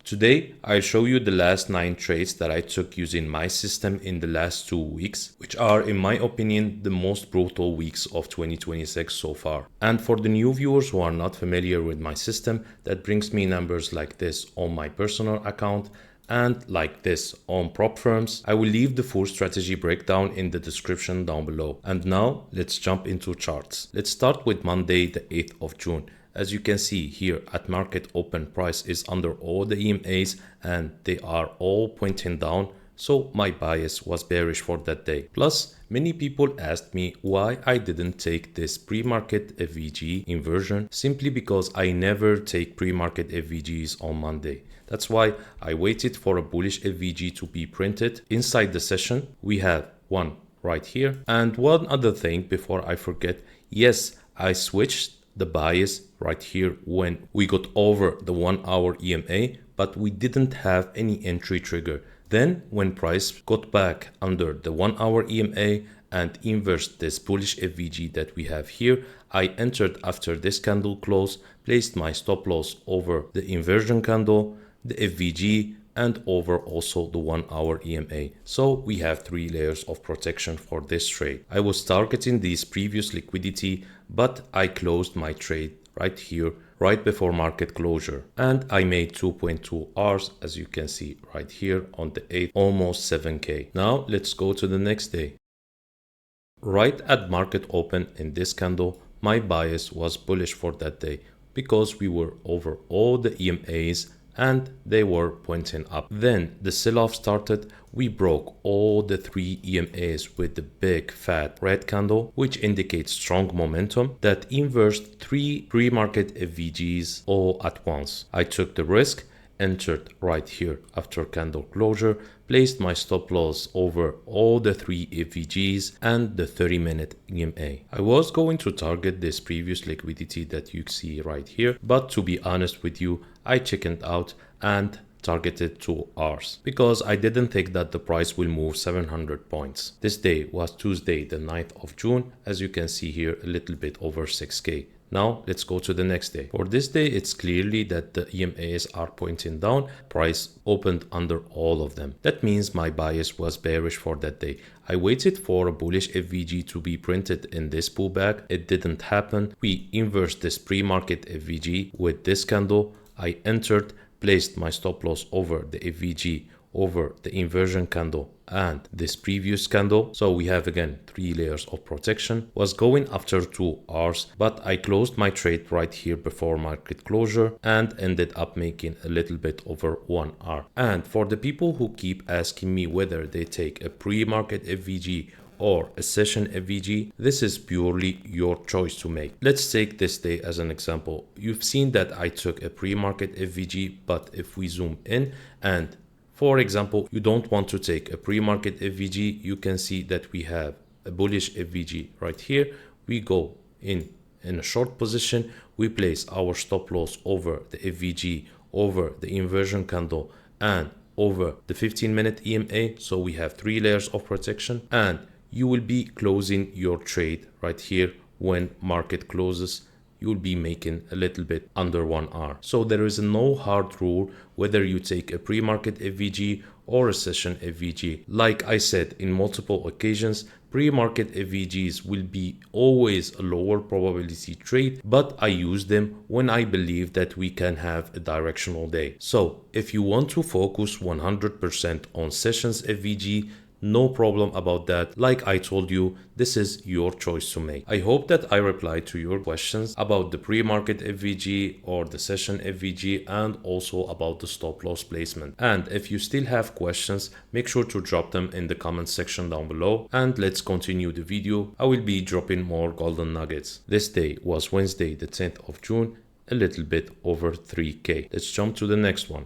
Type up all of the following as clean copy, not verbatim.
Today, I'll show you the last 9 trades that I took using my system in the last 2 weeks, which are, in my opinion, the most brutal weeks of 2026 so far. And for the new viewers who are not familiar with my system, that brings me numbers like this on my personal account and like this on prop firms. I will leave the full strategy breakdown in the description down below. And now, let's jump into charts. Let's start with Monday, the 8th of June. As you can see here at market open, price is under all the EMAs and they are all pointing down. So my bias was bearish for that day. Plus, many people asked me why I didn't take this pre-market FVG inversion, simply because I never take pre-market FVGs on Monday. That's why I waited for a bullish FVG to be printed. Inside the session, we have one right here. And one other thing before I forget, yes, I switched the bias right here when we got over the 1 hour EMA, but we didn't have any entry trigger. Then when price got back under the 1 hour EMA and inversed this bullish FVG that we have here, I entered after this candle close, placed my stop loss over the inversion candle, the FVG, and over also the 1 hour EMA. So we have 3 layers of protection for this trade. I was targeting this previous liquidity, but I closed my trade right here, right before market closure. And I made 2.2 Rs, as you can see right here on the 8th, almost 7K. Now let's go to the next day. Right at market open in this candle, my bias was bullish for that day because we were over all the EMAs and they were pointing up. Then the sell-off started. We broke all the 3 EMAs with the big fat red candle, which indicates strong momentum that inversed 3 pre-market FVGs all at once. I took the risk, entered right here after candle closure, placed my stop loss over all the 3 FVGs and the 30-minute EMA. I was going to target this previous liquidity that you see right here, but to be honest with you, I chickened out and targeted 2 Rs because I didn't think that the price will move 700 points. This day was Tuesday, the 9th of June. As you can see here, a little bit over 6K. Now let's go to the next day. For this day, it's clearly that the EMAs are pointing down. Price opened under all of them. That means my bias was bearish for that day. I waited for a bullish FVG to be printed in this pullback. It didn't happen. We inversed this pre-market FVG with this candle. I entered, placed my stop loss over the FVG, over the inversion candle and this previous candle. So we have again 3 layers of protection. Was going after 2 Rs, but I closed my trade right here before market closure and ended up making a little bit over 1 R. And for the people who keep asking me whether they take a pre-market FVG or a session FVG, this is purely your choice to make. Let's take this day as an example. You've seen that I took a pre-market FVG, but if we zoom in and for example, you don't want to take a pre-market FVG, you can see that we have a bullish FVG right here. We go in a short position, we place our stop loss over the FVG, over the inversion candle and over the 15-minute EMA. So we have 3 layers of protection and you will be closing your trade right here when market closes. You will be making a little bit under 1 R. So there is no hard rule whether you take a pre-market FVG or a session FVG. Like I said in multiple occasions, pre-market FVGs will be always a lower probability trade, but I use them when I believe that we can have a directional day. So if you want to focus 100% on sessions FVG, no problem about that. Like I told you, this is your choice to make. I hope that I replied to your questions about the pre-market FVG or the session FVG and also about the stop loss placement. And if you still have questions, make sure to drop them in the comment section down below. And let's continue the video. I will be dropping more golden nuggets. This day was Wednesday, the 10th of June, a little bit over 3K. Let's jump to the next one.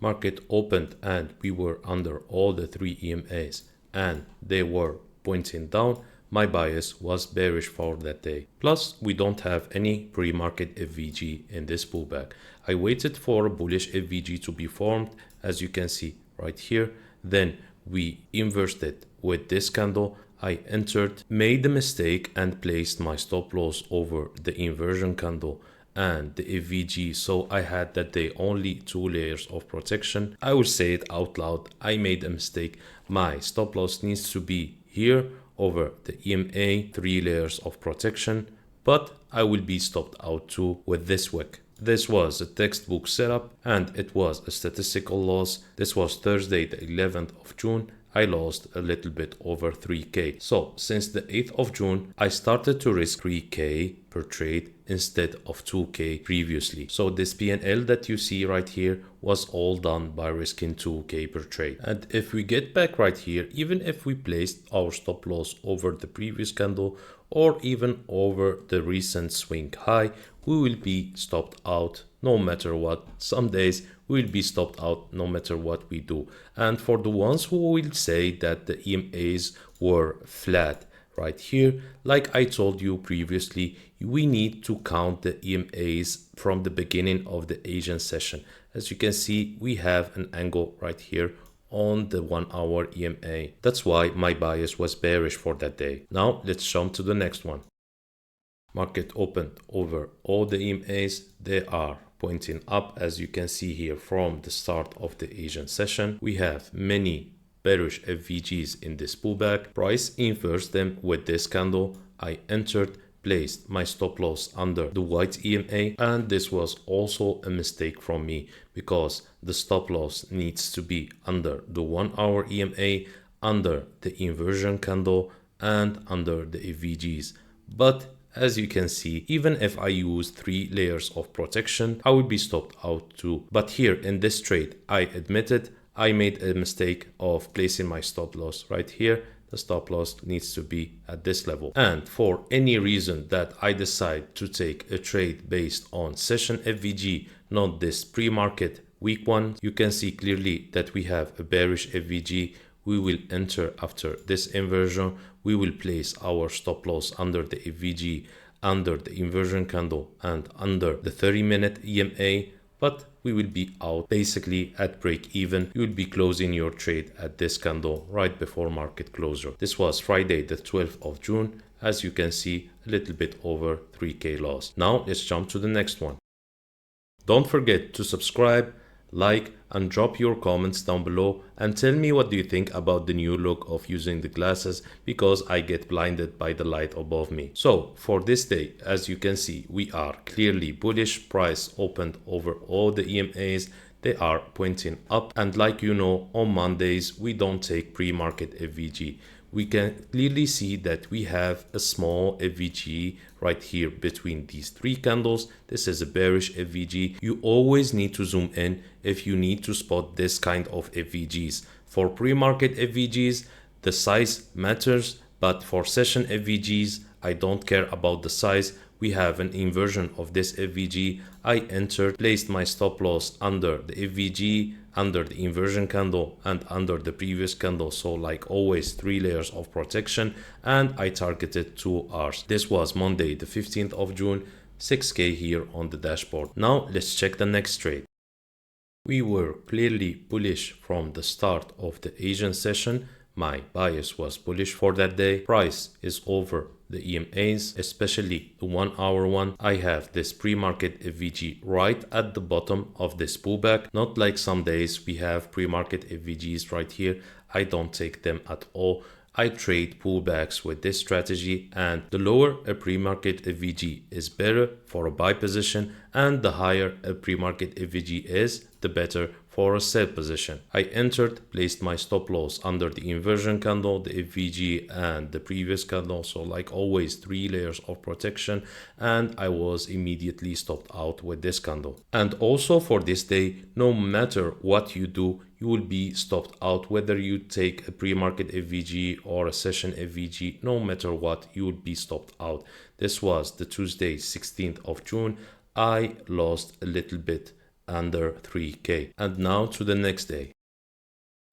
Market opened and we were under all the 3 EMAs and they were pointing down. My bias was bearish for that day. Plus, we don't have any pre-market FVG in this pullback. I waited for a bullish FVG to be formed, as you can see right here. Then we inversed it with this candle. I entered, made the mistake and placed my stop loss over the inversion candle and the FVG, so I had that day only 2 layers of protection. I will say it out loud, I made a mistake. My stop loss needs to be here over the EMA, 3 layers of protection, but I will be stopped out too with this wick. This was a textbook setup and it was a statistical loss. This was Thursday the 11th of June. I lost a little bit over 3k. So since the 8th of June, I started to risk 3k per trade instead of 2k previously. So this P&L that you see right here was all done by risking 2k per trade. And if we get back right here, even if we placed our stop loss over the previous candle or even over the recent swing high, we will be stopped out no matter what. Some days we will be stopped out no matter what we do. And for the ones who will say that the EMAs were flat right here, like I told you previously, we need to count the EMAs from the beginning of the Asian session. As you can see, we have an angle right here on the 1 hour EMA. That's why my bias was bearish for that day. Now let's jump to the next one. Market opened over all the EMAs. They are pointing up, as you can see here from the start of the Asian session. We have many bearish FVGs in this pullback. Price inverted them with this candle. I entered, placed my stop loss under the white EMA, and this was also a mistake from me because the stop loss needs to be under the 1 hour EMA, under the inversion candle, and under the FVGs. But as you can see, even if I use 3 layers of protection, I will be stopped out too. But here in this trade, I admitted I made a mistake of placing my stop loss right here. The stop loss needs to be at this level. And for any reason that I decide to take a trade based on session FVG, not this pre-market week one, you can see clearly that we have a bearish FVG. We will enter after this inversion. We will place our stop loss under the FVG, under the inversion candle, and under the 30-minute EMA, but we will be out basically at break even. You will be closing your trade at this candle right before market closure. This was Friday the 12th of June. As you can see, a little bit over 3k loss. Now let's jump to the next one. Don't forget to subscribe, like, and drop your comments down below and tell me what do you think about the new look of using the glasses, because I get blinded by the light above me. So for this day, as you can see, we are clearly bullish. Price opened over all the EMAs. They are pointing up, and like you know, on Mondays we don't take pre-market FVG. We can clearly see that we have a small FVG right here between these 3 candles. This is a bearish FVG. You always need to zoom in if you need to spot this kind of FVGs. For pre-market FVGs, the size matters, but for session FVGs, I don't care about the size. We have an inversion of this FVG. I entered, placed my stop loss under the FVG, under the inversion candle, and under the previous candle. So like always, 3 layers of protection, and I targeted 2 hours. This was Monday the 15th of June, 6k here on the dashboard. Now let's check the next trade. We were clearly bullish from the start of the Asian session. My bias was bullish for that day. Price is over the EMAs, especially the 1 hour one. I have this pre-market FVG right at the bottom of this pullback. Not like some days we have pre-market FVGs right here. I don't take them at all. I trade pullbacks with this strategy, and the lower a pre-market FVG is better for a buy position, and the higher a pre-market FVG is, the better for a sell position. I entered, placed my stop loss under the inversion candle, the FVG, and the previous candle. So like always, 3 layers of protection, and I was immediately stopped out with this candle. And also for this day, no matter what you do, you will be stopped out, whether you take a pre-market FVG or a session FVG. No matter what, you will be stopped out. This was the Tuesday 16th of June. I lost a little bit, under 3k. And now to the next day.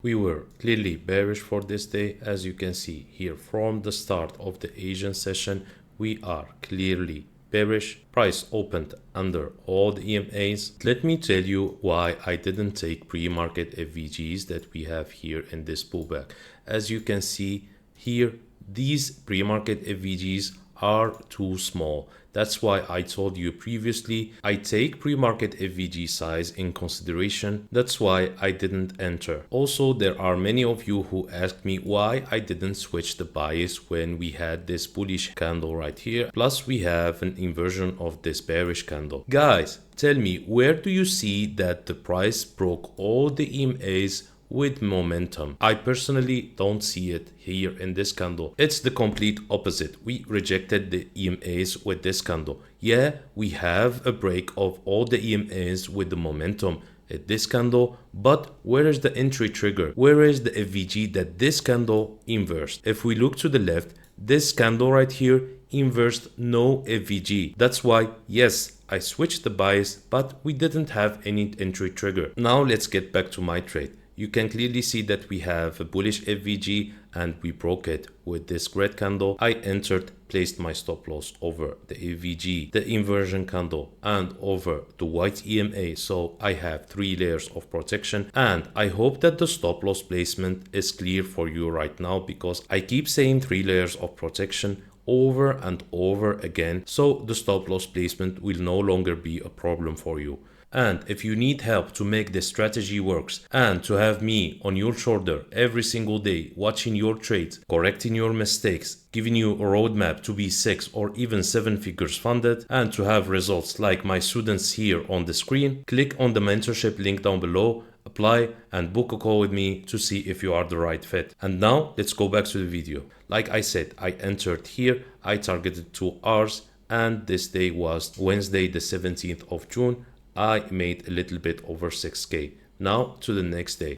We were clearly bearish for this day. As you can see here from the start of the Asian session, we are clearly bearish. Price opened under all the EMAs. Let me tell you why I didn't take pre-market FVGs that we have here in this pullback. As you can see here, these pre-market FVGs are too small. That's why I told you previously, I take pre-market FVG size in consideration. That's why I didn't enter. Also, there are many of you who asked me why I didn't switch the bias when we had this bullish candle right here. Plus, we have an inversion of this bearish candle. Guys, tell me, where do you see that the price broke all the EMAs with momentum? I personally don't see it here in this candle. It's the complete opposite. We rejected the EMAs with this candle. Yeah, we have a break of all the EMAs with the momentum at this candle, but where is the entry trigger? Where is the FVG that this candle inversed? If we look to the left, this candle right here inversed no FVG. That's why, yes, I switched the bias, but we didn't have any entry trigger. Now let's get back to my trade. You can clearly see that we have a bullish FVG and we broke it with this red candle. I entered, placed my stop loss over the FVG, the inversion candle, and over the white EMA. So I have 3 layers of protection, and I hope that the stop loss placement is clear for you right now, because I keep saying 3 layers of protection over and over again. So the stop loss placement will no longer be a problem for you. And if you need help to make this strategy works and to have me on your shoulder every single day watching your trades, correcting your mistakes, giving you a roadmap to be 6 or even 7 figures funded, and to have results like my students here on the screen, click on the mentorship link down below, apply and book a call with me to see if you are the right fit. And now let's go back to the video. Like I said, I entered here, I targeted 2 hours, and this day was Wednesday the 17th of June. I made a little bit over 6K. Now to the next day.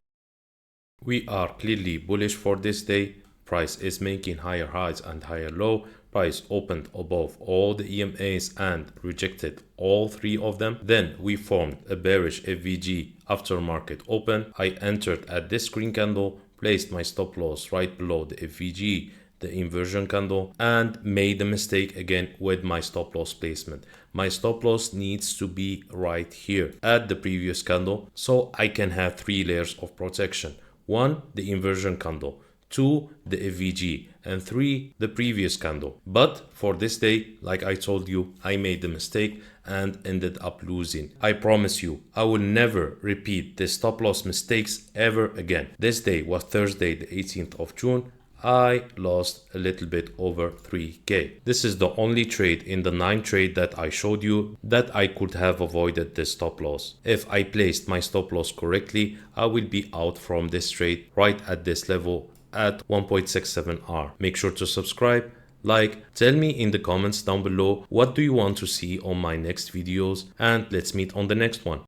We are clearly bullish for this day. Price is making higher highs and higher low. Price opened above all the EMAs and rejected all 3 of them. Then we formed a bearish FVG after market open. I entered at this green candle, placed my stop loss right below the FVG, the inversion candle, and made a mistake again with my stop loss placement. My stop loss needs to be right here at the previous candle, so I can have 3 layers of protection. 1, the inversion candle, 2, the FVG, and 3, the previous candle. But for this day, like I told you, I made the mistake and ended up losing. I promise you, I will never repeat the stop loss mistakes ever again. This day was Thursday the 18th of June. I lost a little bit over 3K. This is the only trade in the 9 trade that I showed you that I could have avoided this stop loss. If I placed my stop loss correctly, I will be out from this trade right at this level at 1.67R. Make sure to subscribe, like, tell me in the comments down below what do you want to see on my next videos, and let's meet on the next one.